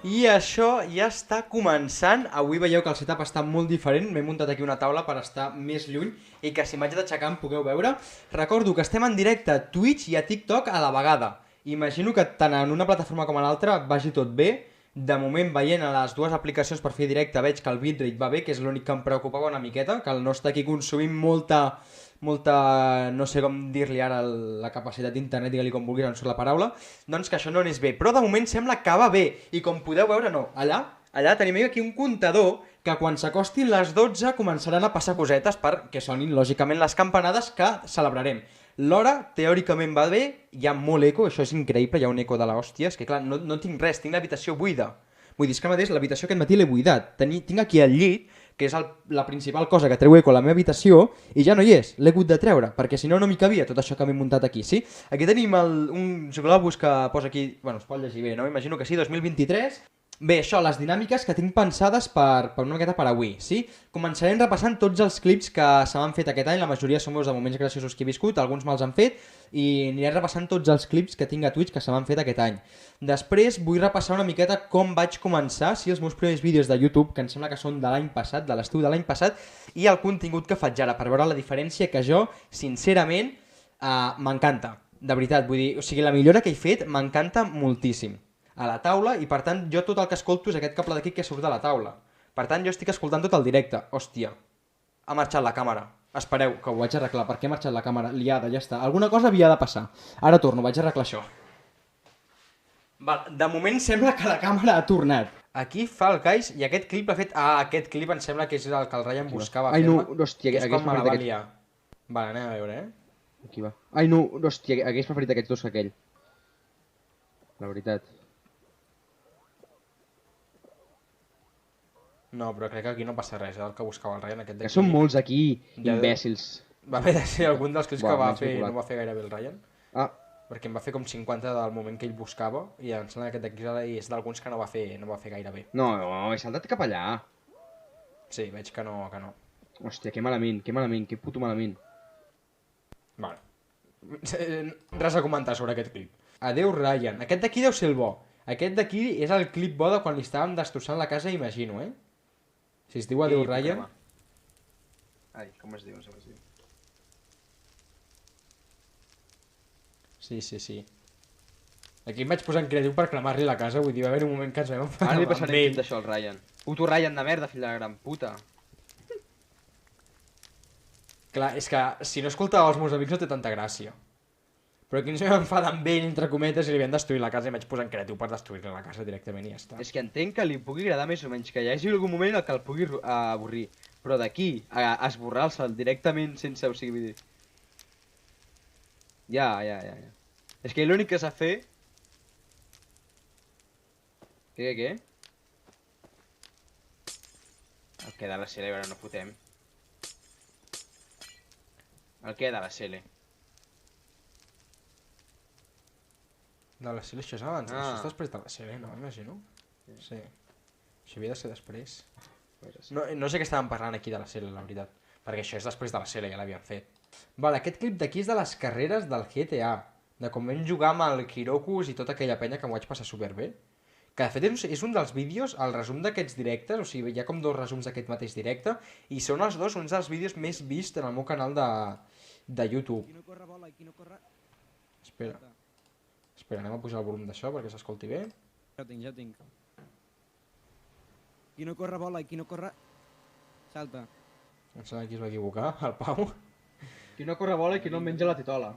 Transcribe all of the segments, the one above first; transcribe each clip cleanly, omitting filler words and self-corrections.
I això ja està començant. Avui veieu que el setup està molt diferent. M'he muntat aquí una taula per estar més lluny i que si m'haig d'aixecar em pugueu veure. Recordo que estem en directe a Twitch i a TikTok a la vegada. Imagino que tant en una plataforma com en l'altra vagi tot bé. De moment, veient a les dues aplicacions per fer directe, veig que el bitrate va bé, que és l'únic que em preocupava una miqueta, que el no està aquí consumint molta, no sé com dir-li ara, la capacitat d'internet, digue-li com vulguis, no surt la paraula, doncs que això no anés bé. Però de moment sembla que va bé, i com podeu veure, no, allà tenim aquí un comptador que quan s'acostin les 12 començaran a passar cosetes perquè sonin, lògicament, les campanades que celebrarem. L'hora, teòricament, va bé, hi ha molt eco, això és increïble, hi ha un eco de l'hòstia, és que clar, no tinc res, tinc l'habitació buida. Vull dir, és que mateix l'habitació aquest matí l'he buidat. Tinc aquí el llit, que és la principal cosa que treu eco a la meva habitació, i ja no hi és, l'he hagut de treure, perquè si no, no m'hi cabia tot això que m'he muntat aquí, sí? Aquí tenim uns globus que posa aquí, bueno, es pot llegir bé, no? Imagino que sí, 2023. Bé, això, les dinàmiques que tinc pensades per una miqueta per avui, sí? Començarem repassant tots els clips que se m'han fet aquest any, la majoria són meus de moments graciosos que he viscut, alguns me'ls han fet, i aniré repassant tots els clips que tinc a Twitch que se m'han fet aquest any. Després vull repassar una miqueta com vaig començar, sí, els meus primers vídeos de YouTube, que em sembla que són de l'any passat, de l'estiu de l'any passat, i el contingut que faig ara, per veure la diferència que jo, sincerament, m'encanta. De veritat, vull dir, o sigui, la millora que he fet m'encanta moltíssim a la taula, i per tant jo tot el que escolto és aquest cable d'aquí que surt de la taula. Per tant jo estic escoltant tot el directe. Hòstia, ha marxat la càmera. Espereu, que ho vaig arreglar. Per què ha marxat la càmera? Liada, ja està. Alguna cosa havia de passar. Ara torno, vaig arreglar això. Val, de moment sembla que la càmera ha tornat. Aquí fa el Guys i aquest clip l'ha fet... aquest clip em sembla que és el que el Ryan buscava Ai, no, fer-me. hòstia, És com me la va aquest... liar. Vale, anem a veure, Aquí va. Ai, no, hòstia, hagués preferit aquests dos que aquell. La veritat. No, però crec que aquí no passa res, el que buscava el Ryan aquest d'aquí. Que són molts aquí, imbècils. Va haver de ser algun dels clips que va fer, calculat. no va fer gaire bé el Ryan. Perquè em va fer com 50 del moment que ell buscava, i em sembla que aquest d'aquí és d'alguns que no va fer gaire bé. No, he saltat cap allà. Sí, veig que no. Hòstia, que malament, que puto malament. Vale. Res a comentar sobre aquest clip. Adeu, Ryan. Aquest d'aquí deu ser el bo. Aquest d'aquí és el clip bo de quan li estàvem destrossant la casa, imagino, Si es diu Adeu, Ryan... Ai, com es diu, no sé com es diu. Sí. Aquí em vaig posar en creatiu per cremar-li la casa, vull dir, va haver un moment que ens vam enfadar Ara li amb passaré ell. clip d'això al Ryan. Puto Ryan de merda, fill de la gran puta. Clar, és que si no escoltava els meus amics no té tanta gràcia. Però aquí ens vam enfadar amb ell, entre cometes, i li vam destruir la casa i vaig posar en creatiu per destruir-li la casa directament i ja està. És que entenc que li pugui agradar més o menys, que hi hagi algun moment en què el pugui avorrir. Però d'aquí a esborrar-se'l directament sense, o sigui, vull dir... Ja. És que l'únic que s'ha fer... Què? El que de la Sele, ara no fotem. El que de la Sele. De la Sele, això és abans, això és després de la Sele, no? Imagino. Sí. Això havia de ser després. No sé què estàvem parlant aquí de la Sele, la veritat. Perquè això és després de la Sele, ja l'havíem fet. Vale, aquest clip d'aquí és de les carreres del GTA. De com vam jugar amb el Kirokus i tota aquella penya que m'ho vaig passar superbé. Que de fet és un dels vídeos, el resum d'aquests directes, o sigui, hi ha com dos resums d'aquest mateix directe, i són els dos uns dels vídeos més vists en el meu canal de YouTube. Qui no corre bola i qui no corre... Espera, anem a pujar el volum d'això perquè s'escolti bé. Ja ho tinc. Qui no corre bola i qui no corre... Salta. Em sembla que es va equivocar, el Pau. Qui no corre bola i qui no menja la titola.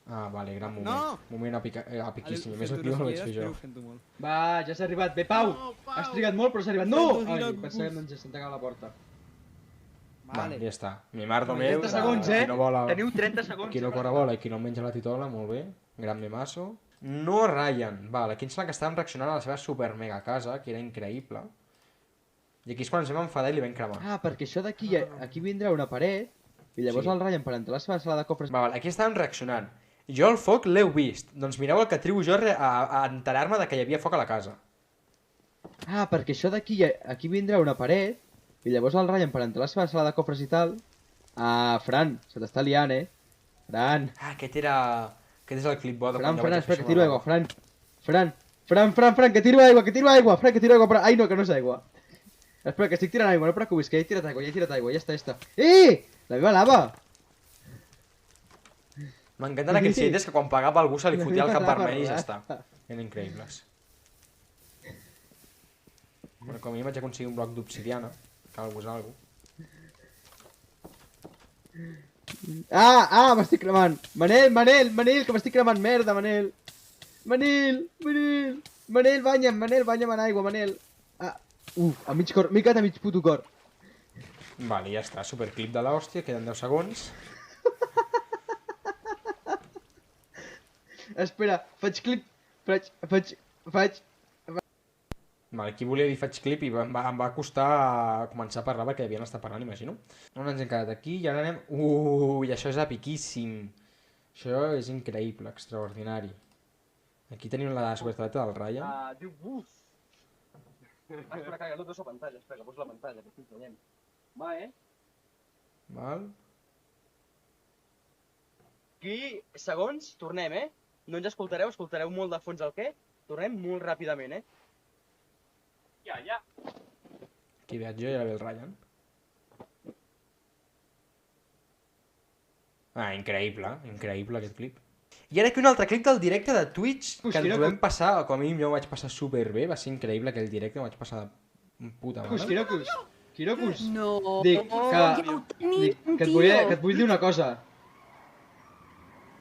Ah, vale, gran moment. No! Moment epiquíssim. Més aquí no el vaig fer jo. Va, ja s'ha arribat. Bé, Pau! Has trigat molt, però s'ha arribat. No! Ai, pensava que ens s'ha tancat la porta. Vale, ja està. Mi mardo 30 meu. segons, Qui no vola... Teniu 30 segons. Qui no corre bola i qui no menja la titola, molt bé. Gran memasso. No Ryan. Vale, aquí em sembla que estàvem reaccionant a la seva super mega casa, que era increïble. I aquí és quan ens vam enfadar i li vam cremar. Ah, perquè això d'aquí, aquí vindrà una paret, i llavors el Ryan, per entrar a la seva sala de copres... Vale, aquí estàvem reaccionant. Jo el foc l'heu vist. Doncs mireu el que trigo jo a enterar-me de que hi havia foc a la casa. Ah, perquè això d'aquí, aquí vindrà una paret, i llavors el Ryan, per entrar a la seva sala de cofres i tal... Ah, Fran, se t'està liant, Fran. Ah, aquest és el clip bo de Fran, quan jo vaig espera, fer que tiro aigua, Fran. Fran, que tiro aigua, Fran, que tiro aigua, però... Ai, no, que no és aigua. Espera, que estic tirant aigua, no et preocupis, que ja he tirat aigua, ja està. La meva lava! M'encanten aquells haters que quan pagava algú se li fotia el cap vermell i ja està. Eren increïbles. Bueno, com a mínim vaig aconseguir un bloc d'obsidiana. Cal és algú. M'estic cremant! Manel, que m'estic cremant, merda, Manel! Manel, banya'm en aigua, Manel! A mig cor, m'he quedat a mig puto cor. Vale, ja està, superclip de l'hòstia, queden 10 segons. Espera, faig clip, faig... Vale, aquí volia dir faig clip i em va costar començar a parlar perquè havien estat parlant, imagino. On ens hem quedat aquí i ara anem... I això és epiquíssim. Això és increïble, extraordinari. Aquí tenim la supertaleta del Ryan. Diu buf. Espera, que no poso pantalla, espera, poso la pantalla, que estic veient. Va, Val. Aquí, segons, tornem, No ens escoltareu molt de fons el què? Tornem molt ràpidament, Ja. Aquí veig jo i ara ve el Ryan. Increïble aquest clip. I ara aquí un altre clip del directe de Twitch que ens ho vam passar, com a mínim jo ho vaig passar superbé, va ser increïble aquell directe, ho vaig passar de puta mare. Quirokus. No. Dic Ja ho tenim, que et vull dir una cosa.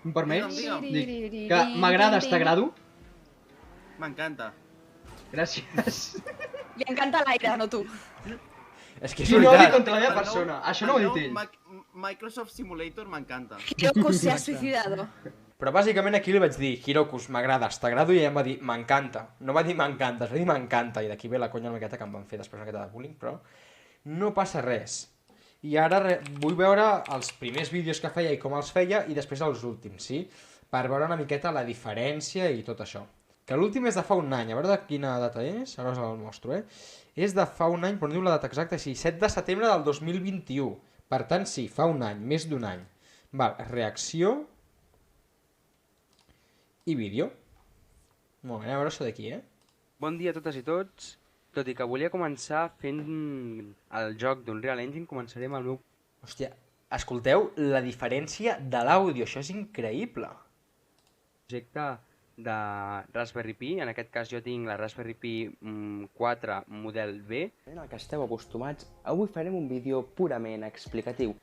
Em permets? Dic que m'agrades, t'agrado? M'encanta. Gràcies. Li encanta l'aire, no tu. És que és Quin odi veritat. contra la meva persona. Això no ho ha dit ell. Microsoft Simulator m'encanta. Kyoko se ha suicidado. Però bàsicament aquí li vaig dir, Hirokus, m'agrades, t'agrado, i ella em va dir, m'encanta. No va dir m'encantes, va dir m'encanta, i d'aquí ve la conya una miqueta que em van fer després una miqueta de bullying, però no passa res. I ara vull veure els primers vídeos que feia i com els feia, i després els últims, sí? Per veure una miqueta la diferència i tot això. Que l'últim és de fa un any, a veure de quina data és, ara us el mostro, És de fa un any, però no diu la data exacta, sí, 7 de setembre del 2021. Per tant, sí, fa un any, més d'un any. Val, reacció i vídeo. Molt bé, a veure això d'aquí, Bon dia a totes i tots. Tot i que volia començar fent el joc d'Unreal Engine, començaré amb el meu Hòstia, escolteu la diferència de l'àudio, això és increïble. projecte de Raspberry Pi. En aquest cas jo tinc la Raspberry Pi 4 model B. En el que esteu acostumats, avui farem un vídeo purament explicatiu.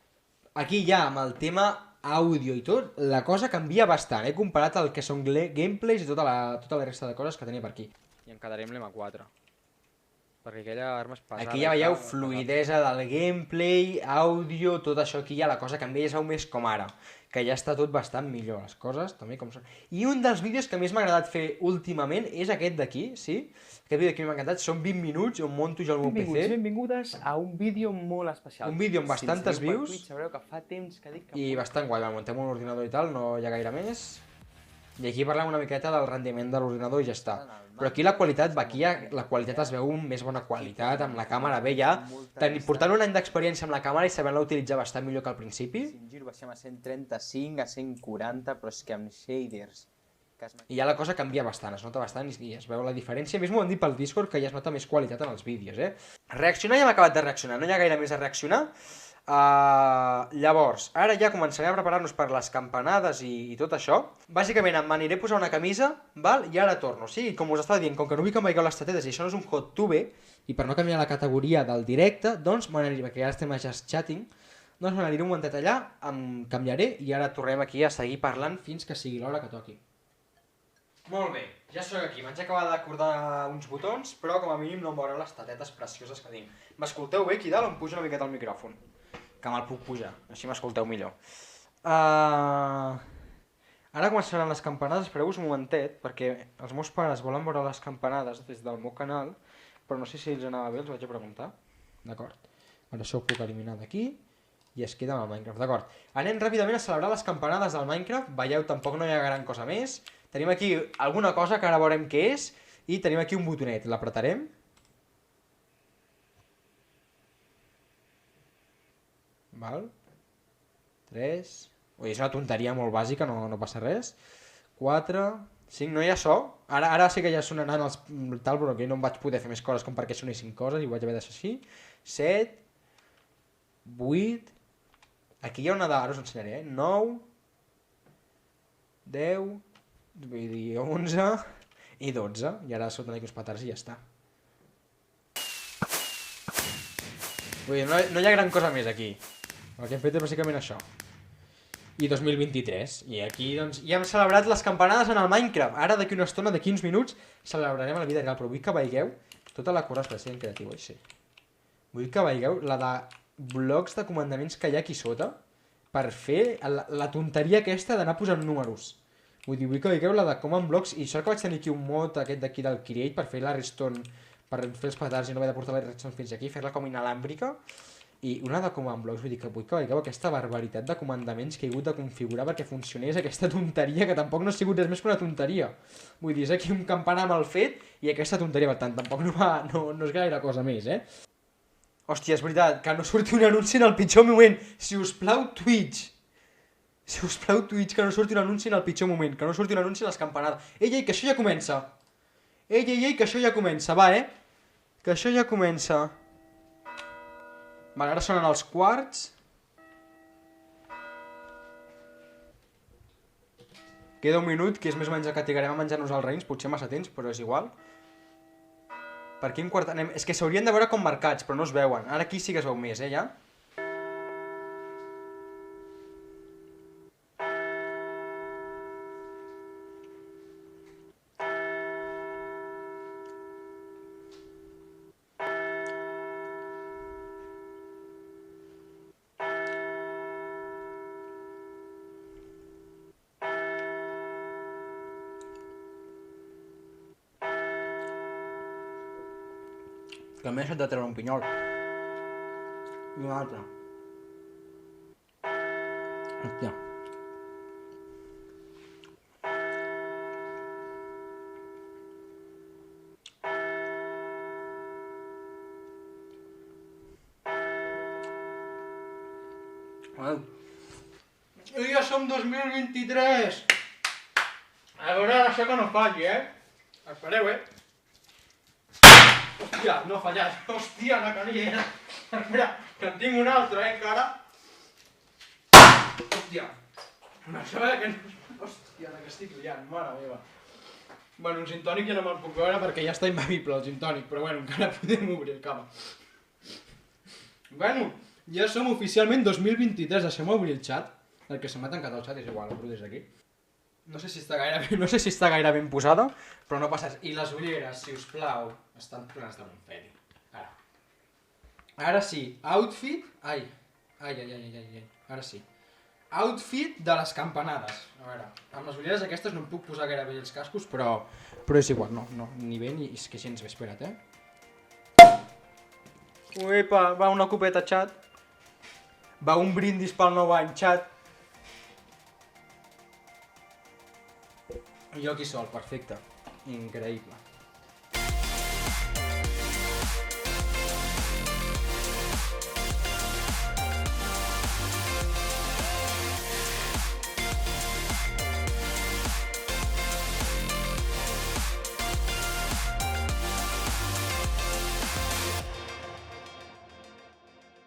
Aquí ja, amb el tema àudio i tot, la cosa canvia bastant. He comparat el que són gameplays i tota la resta de coses que tenia per aquí. I em quedaré amb l'M4. Perquè aquella arma és pesada. Aquí ja veieu fluidesa del gameplay, àudio, tot això aquí ja la cosa canvia, ja es veu més com ara. Que ja està tot bastant millor, les coses també com són. I un dels vídeos que més m'ha agradat fer últimament és aquest d'aquí, sí? Aquest vídeo d'aquí m'ha encantat, són 20 minuts on monto jo el meu PC. Benvingudes a un vídeo molt especial. Un vídeo amb bastantes views. Sabreu que fa temps que dic que... I bastant guai, muntem un ordinador i tal, no hi ha gaire més. I aquí parlem una miqueta del rendiment de l'ordinador i ja està. Però aquí la qualitat, la qualitat es veu amb més bona qualitat, amb la càmera bé ja. Portant un any d'experiència amb la càmera i sabent-la utilitzar bastant millor que al principi. Sin giro baixem a 135, a 140, però és que amb shaders... I ja la cosa canvia bastant, es nota bastant i es veu la diferència. A més m'ho han dit pel Discord que ja es nota més qualitat en els vídeos, Reaccionar ja hem acabat de reaccionar, no hi ha gaire més a reaccionar. Llavors, ara ja començaré a preparar-nos per les campanades i tot això. Bàsicament em m'aniré a posar una camisa, val? I ara torno, sí? Com us estava dient, com que no vull que em veieu les tetetes i això no és un hot tube, i per no canviar la categoria del directe, doncs m'aniré, perquè ara estem a Just Chatting, doncs m'aniré un momentet allà, em canviaré i ara tornem aquí a seguir parlant fins que sigui l'hora que toqui. Molt bé, ja sóc aquí, m'haig acabat d'acordar uns botons, però com a mínim no em veureu les tetetes precioses que tinc. M'escolteu bé aquí dalt o em pujo una miqueta al micròfon? Que me'l puc pujar, així m'escolteu millor. Ara començaran les campanades, espereu-vos un momentet, perquè els meus pares volen veure les campanades des del meu canal, però no sé si els anava bé, els vaig a preguntar. D'acord? Ara això ho puc eliminar d'aquí i es queda amb el Minecraft, d'acord. Anem ràpidament a celebrar les campanades del Minecraft, veieu, tampoc no hi ha gran cosa més. Tenim aquí alguna cosa que ara veurem què és, i tenim aquí un botonet, l'apretarem. Val? 3... Ui, és una tonteria molt bàsica, no passa res. 4, 5 no hi ha so. Ara sí que ja sonaran els tal, però aquí no em vaig poder fer més coses com perquè sonessin coses i ho vaig haver de deixar així. 7, 8, aquí hi ha una de... Ara us ensenyaré, 9, 10, vull dir 11 i 12. I ara soten aquí uns petards i ja està. Vull dir, no hi ha gran cosa més aquí. El que hem fet és bàsicament això. I 2023. I aquí doncs ja hem celebrat les campanades en el Minecraft. Ara d'aquí una estona, d'aquí uns minuts, celebrarem a la vida real. Però vull que veieu tota la curra, espera, sent creatiu, així. Vull que veieu la de blocs de comandaments que hi ha aquí sota per fer la tonteria aquesta d'anar posant números. Vull dir, vull que veieu la de com en blocs, i això que vaig tenir aquí un mod aquest d'aquí del Create per fer la redstone, per fer els petards i no haver de portar la redstone fins aquí, fer-la com inalàmbrica. I una de com en blocs, vull dir que vull que veieu aquesta barbaritat de comandaments que he hagut de configurar perquè funcionés aquesta tonteria, que tampoc no ha sigut res més que una tonteria. Vull dir, és aquí un campanar mal fet i aquesta tonteria, per tant, tampoc no és gaire cosa més, Hòstia, és veritat, que no surti un anunci en el pitjor moment. Si us plau, Twitch. Si us plau, Twitch, que no surti un anunci en el pitjor moment, que no surti un anunci a les campanades. Ei, que això ja comença. Ei, que això ja comença, va, Que això ja comença. Vale, ara sonen els quarts. Queda un minut, que és més o menys el que trigarem a menjar-nos els raïms, potser massa temps, però és igual. Per quin quart anem? És que s'haurien de veure com marcats, però no es veuen. Ara aquí sí que es veu més, ja? Que m'he deixat de treure un pinyol. I un altre. Hòstia. I ja som 2023! A veure això que no falli, Espereu, Hòstia, no ha fallat. Hòstia, la canilla. Espera, que en tinc un altre, encara. Hòstia. Me sembla que no... Hòstia, la que estic liant, mare meva. Bueno, un gin tònic ja no me'l puc veure perquè ja està imbebible el gin tònic, però bueno, encara podem obrir el cava. Bueno, ja som oficialment 2023, deixem-me obrir el xat. El que se m'ha tancat el xat és igual, obro des d'aquí. No sé si està gaire ben posada, però no passa res. I les ulleres, si us plau, estan plenes de bonferi. Ara sí, outfit... Ai. Ara sí. Outfit de les campanades. A veure, amb les ulleres aquestes no em puc posar gaire bé els cascos, però és igual, no, ni bé ni és que gens bé, espera't, Uepa, va una copeta, xat. Va un brindis pel nou any, xat. Jo aquí sol, perfecte. Increïble.